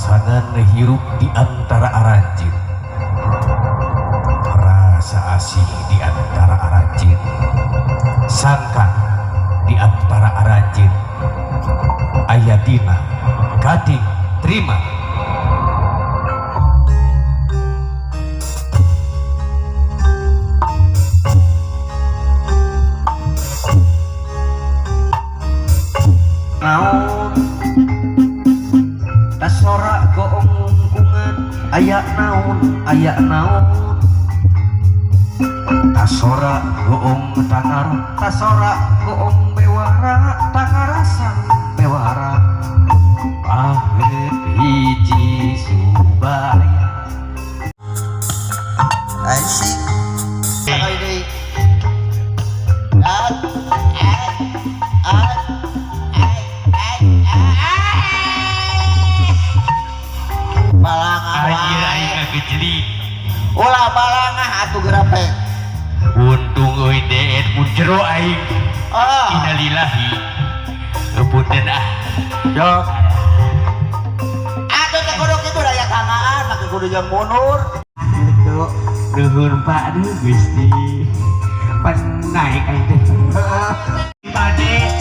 pasangan hirup di antara aranjin, rasa asih di antara aranjin, sangkan di antara aranjin, ayatina gading terima. Naon tasora goong lungkungan ayak naon tasora goong tangar tasora goong bewara tangarasa bewara pahit hiji subaya asik ini ulah balangah atuh gerape untung euy deet mun jero aing innalillahi punten jok atuh teh kudu kitu daya kangaan make kudu jeung mundur itu luhur Pak Gusti pan naik aing teh pade